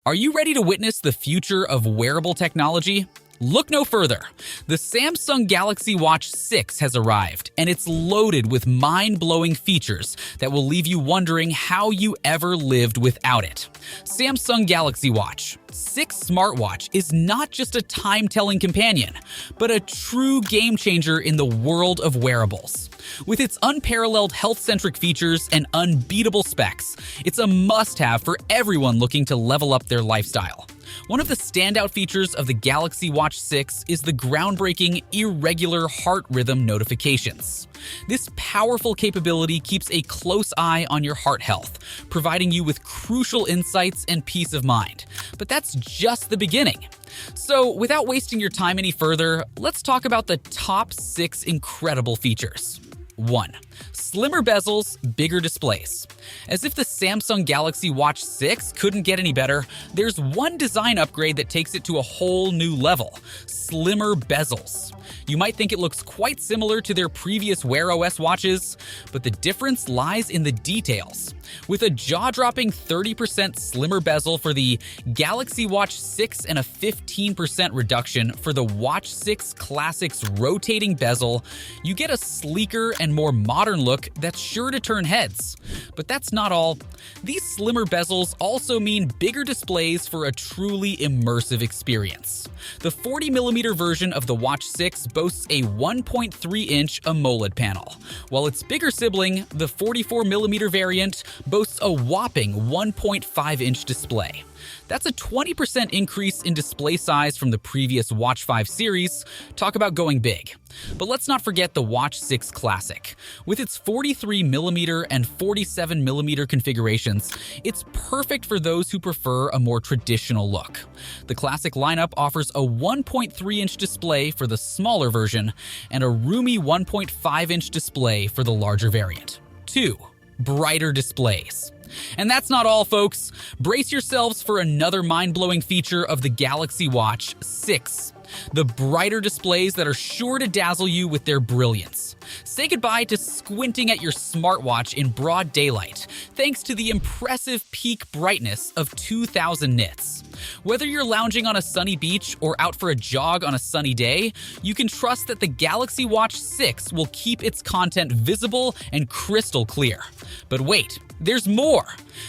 Are you ready to witness the future of wearable technology? Look no further. The Samsung Galaxy Watch 6 has arrived, and it's loaded with mind-blowing features that will leave you wondering how you ever lived without it. Samsung Galaxy Watch 6 smartwatch is not just a time-telling companion, but a true game-changer in the world of wearables. With its unparalleled health-centric features and unbeatable specs, it's a must-have for everyone looking to level up their lifestyle. One of the standout features of the Galaxy Watch 6 is the groundbreaking Irregular heart rhythm notifications. This powerful capability keeps a close eye on your heart health, providing you with crucial insights and peace of mind. But that's just the beginning. So, without wasting your time any further, let's talk about the top 6 incredible features. 1. Slimmer bezels, bigger displays. As if the Samsung Galaxy Watch 6 couldn't get any better, there's one design upgrade that takes it to a whole new level: slimmer bezels. You might think it looks quite similar to their previous Wear OS watches, but the difference lies in the details. With a jaw-dropping 30% slimmer bezel for the Galaxy Watch 6 and a 15% reduction for the Watch 6 Classic's rotating bezel, you get a sleeker and more modern look that's sure to turn heads. But that's not all. These slimmer bezels also mean bigger displays for a truly immersive experience. The 40mm version of the Watch 6 boasts a 1.3-inch AMOLED panel, while its bigger sibling, the 44mm variant, boasts a whopping 1.5-inch display. That's a 20% increase in display size from the previous Watch 5 series. Talk about going big. But let's not forget the Watch 6 Classic. With its 43mm and 47mm configurations, it's perfect for those who prefer a more traditional look. The Classic lineup offers a 1.3-inch display for the smaller version and a roomy 1.5-inch display for the larger variant. 2. Brighter displays. And that's not all, folks. Brace yourselves for another mind-blowing feature of the Galaxy Watch 6. The brighter displays that are sure to dazzle you with their brilliance. Say goodbye to squinting at your smartwatch in broad daylight, thanks to the impressive peak brightness of 2000 nits. Whether you're lounging on a sunny beach or out for a jog on a sunny day, you can trust that the Galaxy Watch 6 will keep its content visible and crystal clear. But wait, there's more!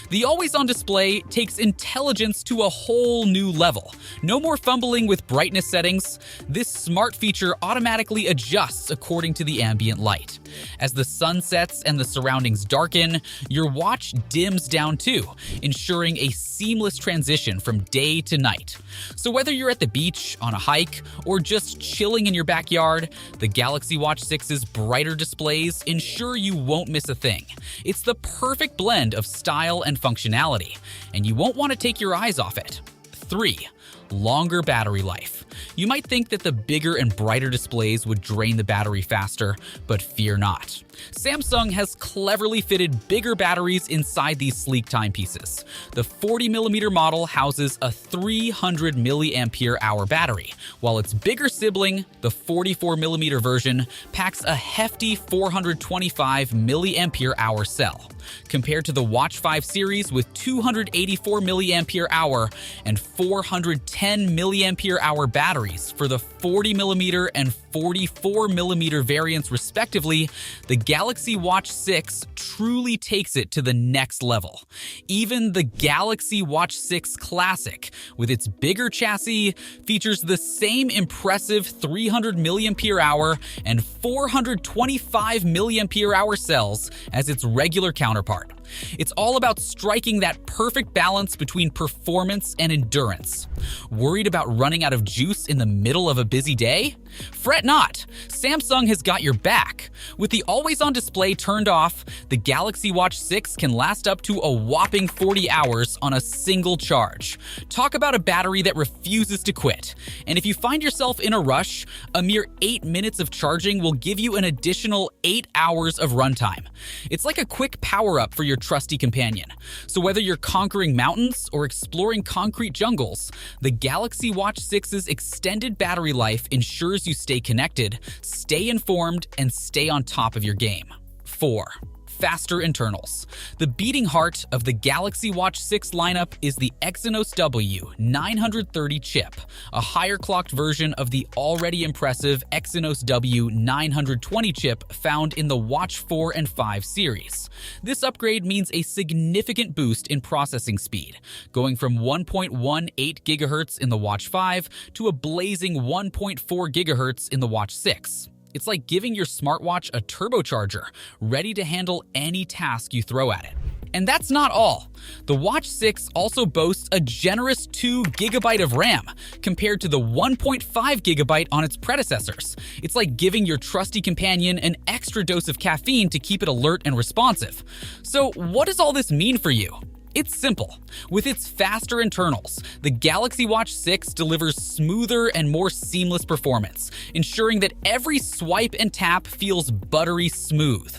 The always-on display takes intelligence to a whole new level. No more fumbling with brightness settings. This smart feature automatically adjusts according to the ambient light. As the sun sets and the surroundings darken, your watch dims down too, ensuring a seamless transition from day to night. So whether you're at the beach, on a hike, or just chilling in your backyard, the Galaxy Watch 6's brighter displays ensure you won't miss a thing. It's the perfect blend of style and functionality, and you won't want to take your eyes off it. 3. Longer battery life. You might think that the bigger and brighter displays would drain the battery faster, but fear not. Samsung has cleverly fitted bigger batteries inside these sleek timepieces. The 40mm model houses a 300 mAh battery, while its bigger sibling, the 44mm version, packs a hefty 425 mAh cell. Compared to the Watch 5 series with 284 mAh and 410 mAh batteries for the 40mm and 44mm variants respectively, the Galaxy Watch 6 truly takes it to the next level. Even the Galaxy Watch 6 Classic, with its bigger chassis, features the same impressive 300 mAh and 425 mAh cells as its regular counterpart. It's all about striking that perfect balance between performance and endurance. Worried about running out of juice in the middle of a busy day? Fret not! Samsung has got your back. With the always-on display turned off, the Galaxy Watch 6 can last up to a whopping 40 hours on a single charge. Talk about a battery that refuses to quit. And if you find yourself in a rush, a mere 8 minutes of charging will give you an additional 8 hours of runtime. It's like a quick power-up for your trusty companion. So whether you're conquering mountains or exploring concrete jungles, the Galaxy Watch 6's extended battery life ensures you stay connected, stay informed, and stay on top of your game. 4. faster internals. The beating heart of the Galaxy Watch 6 lineup is the Exynos W930 chip, a higher clocked version of the already impressive Exynos W920 chip found in the Watch 4 and 5 series. This upgrade means a significant boost in processing speed, going from 1.18 GHz in the Watch 5 to a blazing 1.4 GHz in the Watch 6. It's like giving your smartwatch a turbocharger, ready to handle any task you throw at it. And that's not all. The Watch 6 also boasts a generous 2 GB of RAM, compared to the 1.5 GB on its predecessors. It's like giving your trusty companion an extra dose of caffeine to keep it alert and responsive. So what does all this mean for you? It's simple. With its faster internals, the Galaxy Watch 6 delivers smoother and more seamless performance, ensuring that every swipe and tap feels buttery smooth.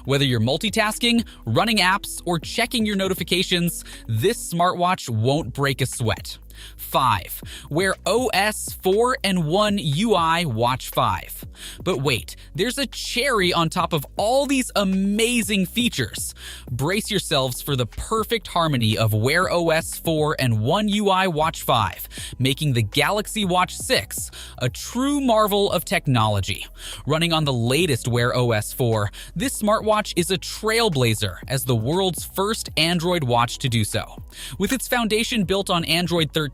Whether you're multitasking, running apps, or checking your notifications, this smartwatch won't break a sweat. 5. Wear OS 4 and 1 UI Watch 5. But wait, there's a cherry on top of all these amazing features. Brace yourselves for the perfect harmony of Wear OS 4 and 1 UI Watch 5, making the Galaxy Watch 6 a true marvel of technology. Running on the latest Wear OS 4, this smartwatch is a trailblazer as the world's first Android watch to do so. With its foundation built on Android 13,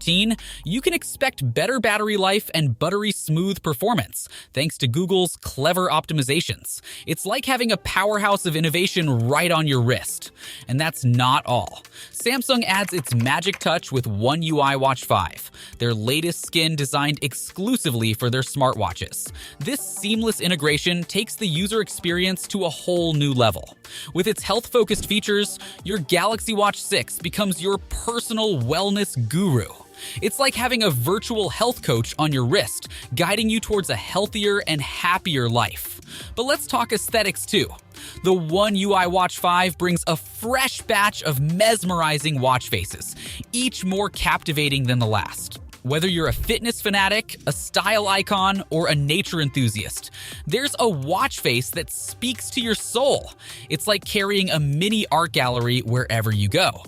you can expect better battery life and buttery smooth performance, thanks to Google's clever optimizations. It's like having a powerhouse of innovation right on your wrist. And that's not all. Samsung adds its magic touch with One UI Watch 5, their latest skin designed exclusively for their smartwatches. This seamless integration takes the user experience to a whole new level. With its health-focused features, your Galaxy Watch 6 becomes your personal wellness guru. It's like having a virtual health coach on your wrist, guiding you towards a healthier and happier life. But let's talk aesthetics too. The One UI Watch 5 brings a fresh batch of mesmerizing watch faces, each more captivating than the last. Whether you're a fitness fanatic, a style icon, or a nature enthusiast, there's a watch face that speaks to your soul. It's like carrying a mini art gallery wherever you go.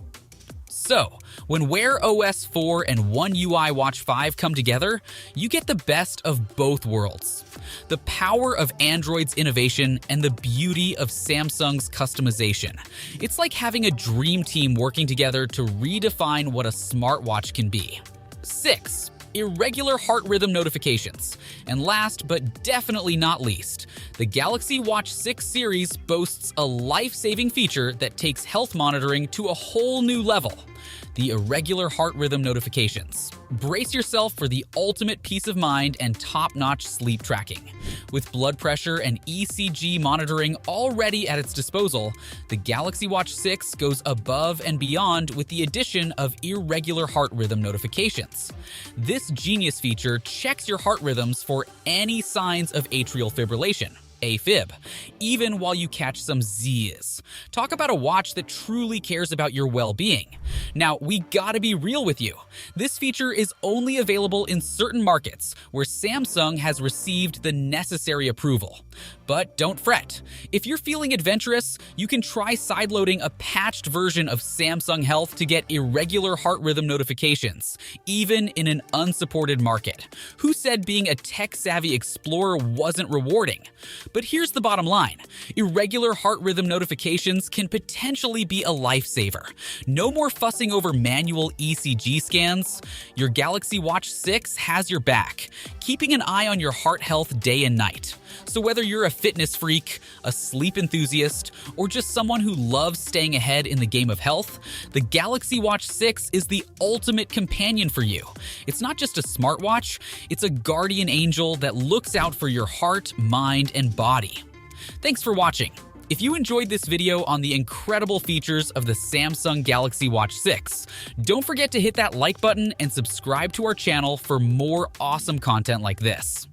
So, when Wear OS 4 and One UI Watch 5 come together, you get the best of both worlds. The power of Android's innovation and the beauty of Samsung's customization. It's like having a dream team working together to redefine what a smartwatch can be. 6. Irregular heart rhythm notifications. And last but definitely not least, the Galaxy Watch 6 series boasts a life-saving feature that takes health monitoring to a whole new level: the irregular heart rhythm notifications. Brace yourself for the ultimate peace of mind and top-notch sleep tracking. With blood pressure and ECG monitoring already at its disposal, the Galaxy Watch 6 goes above and beyond with the addition of irregular heart rhythm notifications. This genius feature checks your heart rhythms for any signs of atrial fibrillation, AFib, even while you catch some 6's. Talk about a watch that truly cares about your well-being. Now, we gotta be real with you. This feature is only available in certain markets where Samsung has received the necessary approval. But don't fret. If you're feeling adventurous, you can try sideloading a patched version of Samsung Health to get irregular heart rhythm notifications, even in an unsupported market. Who said being a tech-savvy explorer wasn't rewarding? But here's the bottom line. Irregular heart rhythm notifications can potentially be a lifesaver. No more fussing over manual ECG scans. Your Galaxy Watch 6 has your back, keeping an eye on your heart health day and night. So whether you're a fitness freak, a sleep enthusiast, or just someone who loves staying ahead in the game of health, the Galaxy Watch 6 is the ultimate companion for you. It's not just a smartwatch, it's a guardian angel that looks out for your heart, mind, and body. Thanks for watching. If you enjoyed this video on the incredible features of the Samsung Galaxy Watch 6, don't forget to hit that like button and subscribe to our channel for more awesome content like this.